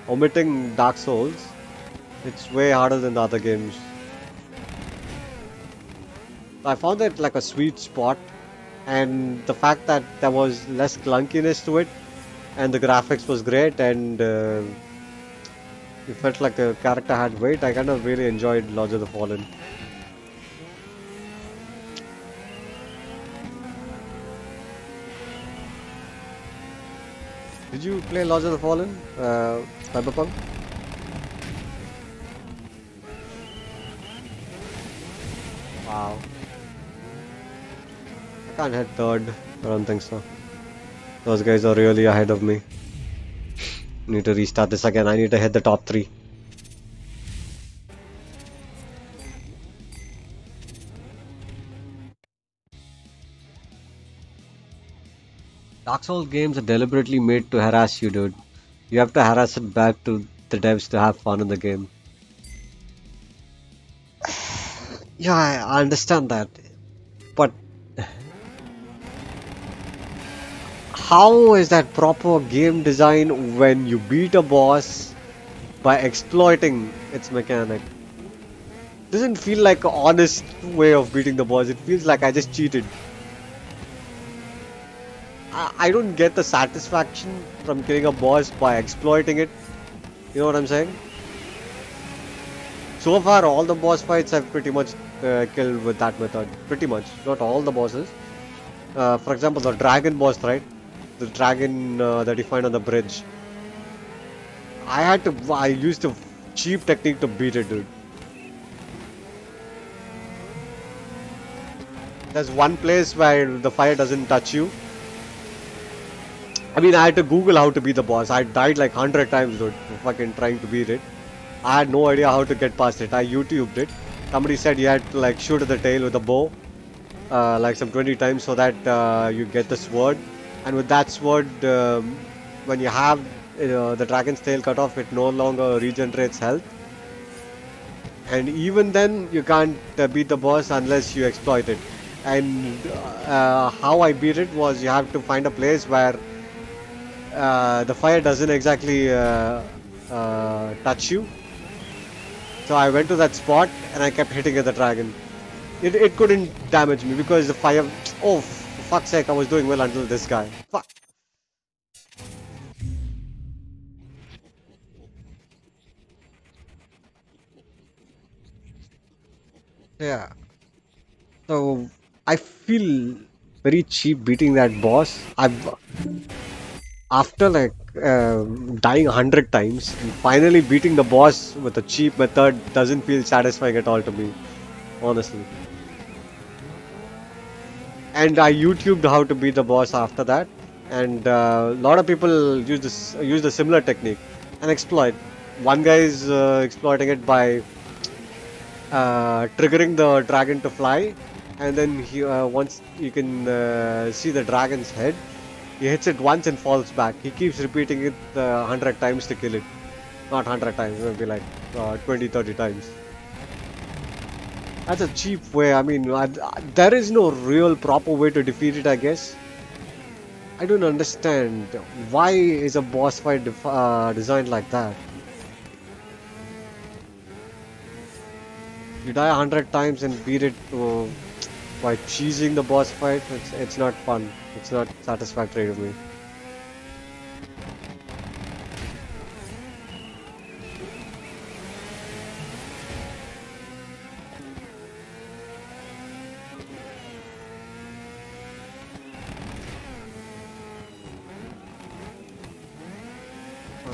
Omitting Dark Souls, it's way harder than the other games. I found it like a sweet spot, and the fact that there was less clunkiness to it, and the graphics was great, and it felt like the character had weight. I kind of really enjoyed Lodge of the Fallen. Did you play Lodge of the Fallen, Cyberpunk? Wow. I can't hit third. I don't think so. Those guys are really ahead of me. Need to restart this again. I need to hit the top 3. Dark Souls games are deliberately made to harass you, dude. You have to harass it back to the devs to have fun in the game. Yeah, I understand that. But how is that proper game design when you beat a boss by exploiting its mechanic? Doesn't feel like an honest way of beating the boss. It feels like I just cheated. I don't get the satisfaction from killing a boss by exploiting it. You know what I'm saying? So far, all the boss fights I've pretty much killed with that method. Pretty much. Not all the bosses. For example, the dragon boss, right? The dragon that you find on the bridge. I used a cheap technique to beat it, dude. There's one place where the fire doesn't touch you. I mean, I had to Google how to beat the boss. I died like 100 times, dude, fucking trying to beat it. I had no idea how to get past it. I YouTubed it. Somebody said you had to like shoot at the tail with a bow, like some 20 times so that you get the sword. And with that sword, when you have the dragon's tail cut off, it no longer regenerates health. And even then, you can't beat the boss unless you exploit it. And how I beat it was you have to find a place where the fire doesn't exactly touch you. So I went to that spot and I kept hitting at the dragon. It couldn't damage me because the fire... Oh, for fuck's sake, I was doing well until this guy. Fuck. Yeah. So I feel very cheap beating that boss. After like dying 100 times, finally beating the boss with a cheap method doesn't feel satisfying at all to me, honestly. And I YouTubed how to beat the boss after that, and a lot of people use the similar technique and exploit. One guy is exploiting it by triggering the dragon to fly, and then once you can see the dragon's head, he hits it once and falls back. He keeps repeating it 100 times to kill it. Not 100 times, maybe like 20-30 times. That's a cheap way. I mean, there is no real proper way to defeat it, I guess. I don't understand. Why is a boss fight designed like that? You die 100 times and beat it. by cheesing the boss fight. It's not fun. It's not satisfactory to me.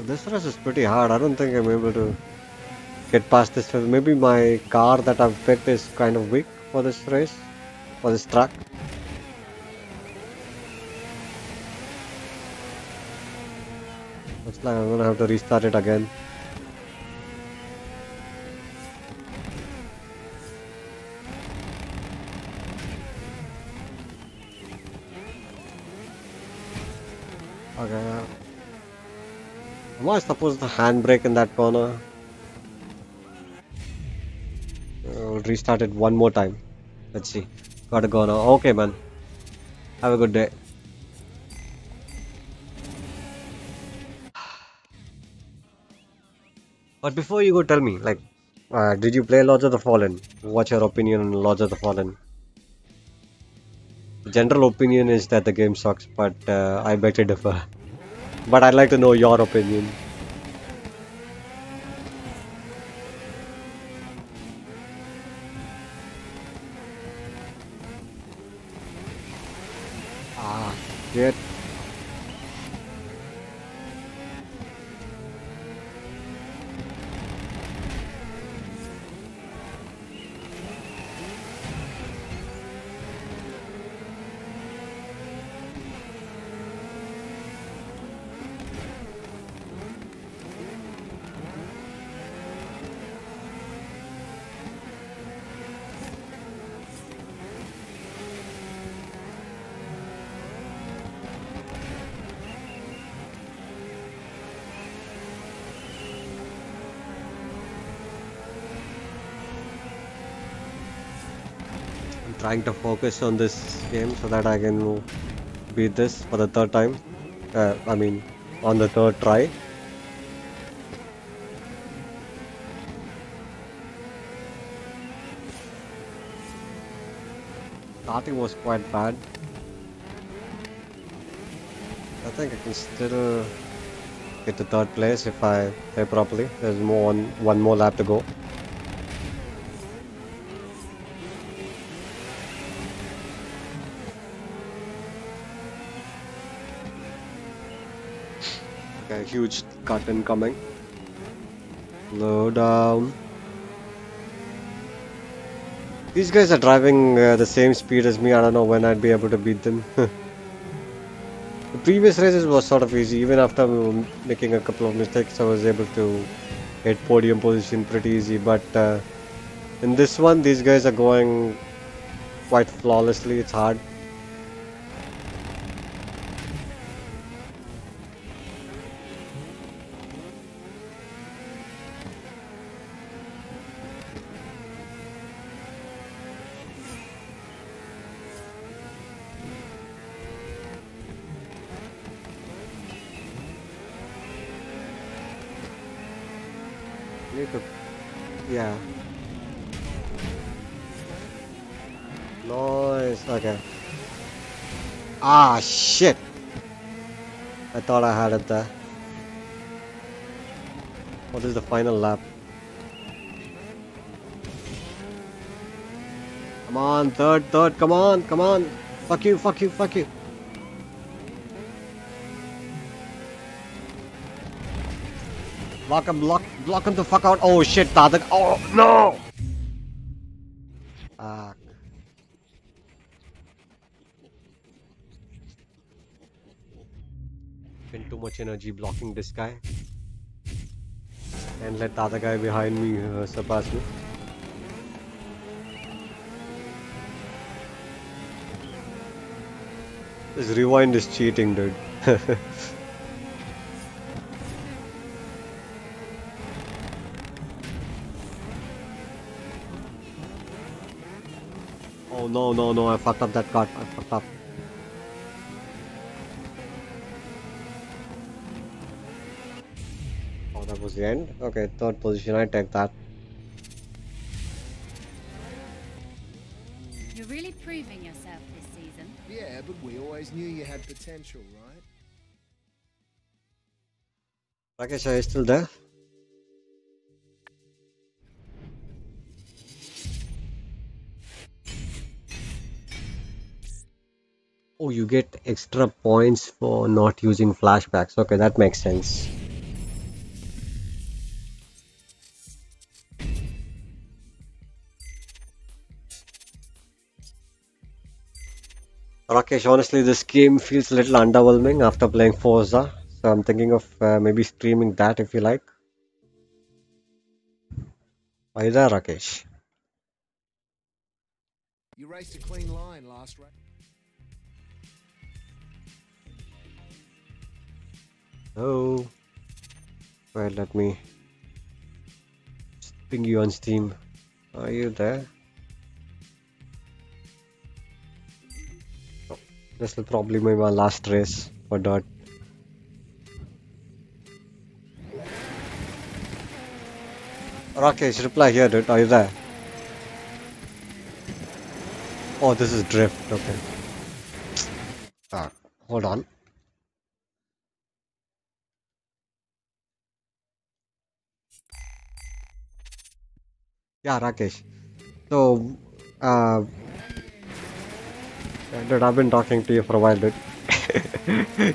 This race is pretty hard. I don't think I'm able to get past this. Maybe my car that I've picked is kind of weak for this race, for this track. Looks like I'm gonna have to restart it again. Okay. Am I supposed to handbrake in that corner? I'll restart it one more time. Let's see. Gotta go now. Okay, man. Have a good day. But before you go, tell me, like, did you play Lords of the Fallen? What's your opinion on Lords of the Fallen? The general opinion is that the game sucks, but I beg to differ. But I'd like to know your opinion. Ah, shit. Trying to focus on this game so that I can beat this for the third time. I mean, on the third try. Starting was quite bad. I think I can still get to third place if I play properly. There's one more lap to go. Okay, huge cut incoming. Slow down. These guys are driving the same speed as me. I don't know when I'd be able to beat them. The previous races was sort of easy. Even after making a couple of mistakes, I was able to hit podium position pretty easy. But in this one, these guys are going quite flawlessly. It's hard. Yeah. Nice. Okay. Ah, shit. I thought I had it there. What is the final lap? Come on, third, come on, come on. Fuck you, fuck you, fuck you. Block him the fuck out. Oh shit, Tadak. Oh no! Fuck. Spent too much energy blocking this guy. And let the other guy behind me surpass me. This rewind is cheating, dude. Oh no, I fucked up that card. I fucked up. Oh, that was the end? Okay, third position, I take that. You're really pretty. proving yourself this season. Yeah, but we always knew you had potential, right? Rakesh, are you still there? Oh, you get extra points for not using flashbacks. Okay, that makes sense. Rakesh, honestly, this game feels a little underwhelming after playing Forza. So I'm thinking of maybe streaming that if you like. Are you there, Rakesh? You raced a clean line last race. Oh, wait, let me ping you on Steam. Are you there? Oh, this will probably be my last race for Dirt. Rakesh, reply here, dude. Are you there? Oh, this is Drift. Okay. Hold on. Yeah, Rakesh. So, dude, I've been talking to you for a while, dude.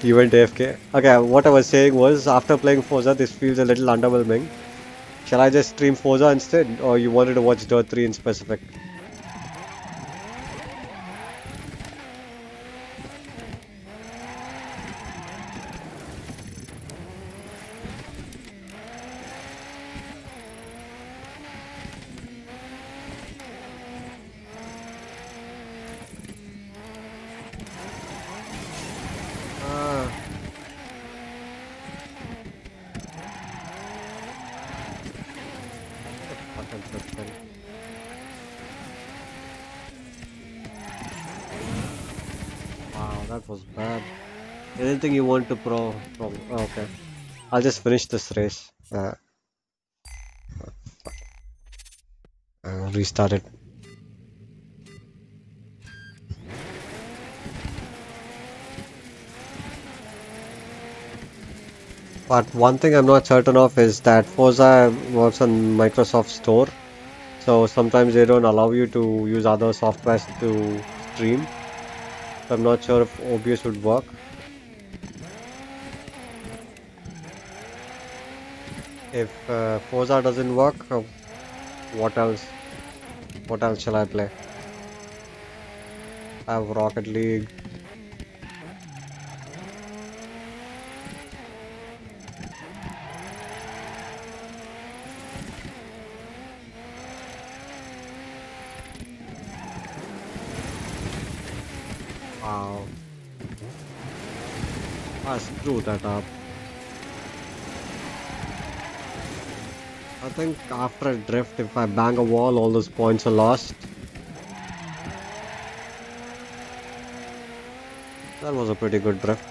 You went AFK. Okay, what I was saying was, after playing Forza, this feels a little underwhelming. Shall I just stream Forza instead, or you wanted to watch Dirt 3 in specific? Ah, fucking Drift. Wow, that was bad. Anything you want to oh, okay. I'll just finish this race. Restart it. But one thing I'm not certain of is that Forza works on Microsoft Store. So sometimes they don't allow you to use other softwares to stream. So I'm not sure if OBS would work. If Forza doesn't work, what else? What else shall I play? I have Rocket League. Wow. I screwed that up. I think after a drift, if I bang a wall, all those points are lost. That was a pretty good drift.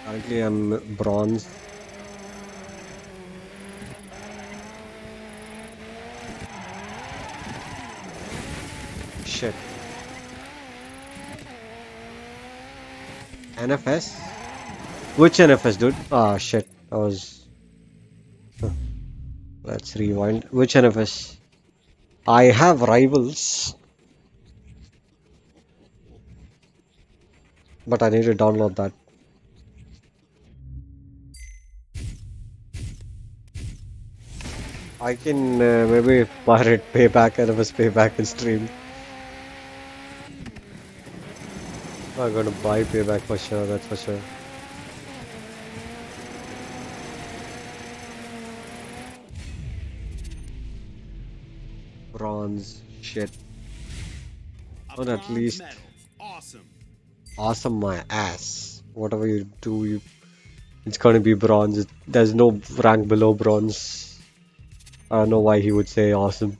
Currently, I'm bronze. Shit. NFS? Which NFS, dude? Ah, shit. That was. Huh. Let's rewind. Which NFS? I have rivals, but I need to download that. I can maybe pirate payback, NFS payback and stream. I'm gonna buy payback for sure, that's for sure. Bronze, shit. A Or at bronze least medal. Awesome. awesome my ass. Whatever you do, it's gonna be bronze. There's no rank below bronze. I don't know why he would say awesome.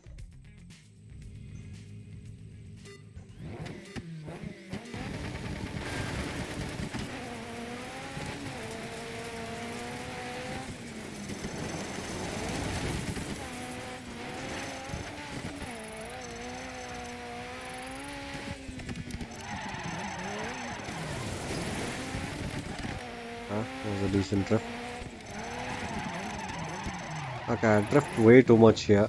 decent drift. Okay, I drift way too much here.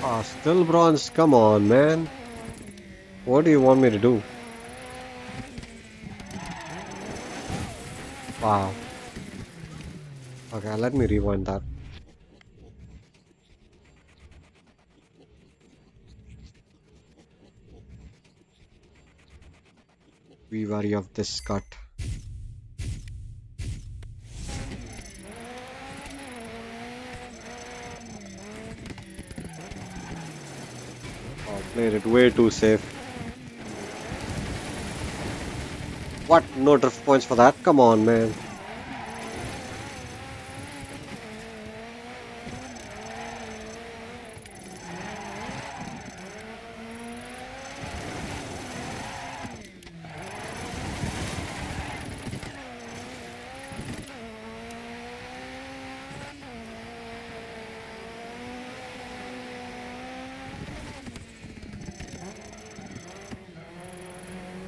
Ah, still bronze. Come on, man. What do you want me to do? Wow. Okay, let me rewind that. Be wary of this cut. Oh, played it way too safe. What? No drift points for that? Come on, man.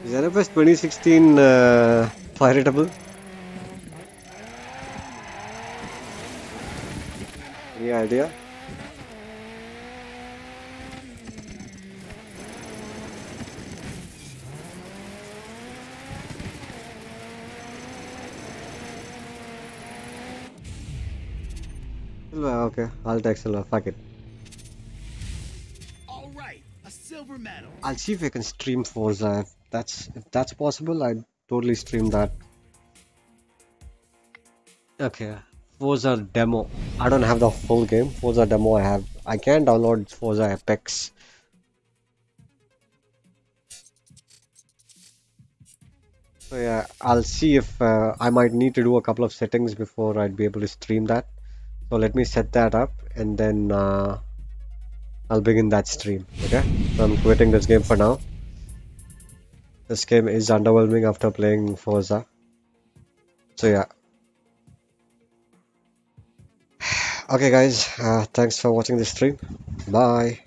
Is NFS 2016 fireable? Any idea? Silver, okay. I'll take silver. Fuck it. All right, a silver medal. I'll see if I can stream Forza. If that's possible, I'd totally stream that. Okay, Forza demo. I don't have the full game. Forza demo I can download Forza Apex. So yeah, I'll see if I might need to do a couple of settings before I'd be able to stream that. So let me set that up and then I'll begin that stream. Okay, so I'm quitting this game for now. This game is underwhelming after playing Forza. So yeah. Okay guys, thanks for watching this stream. Bye.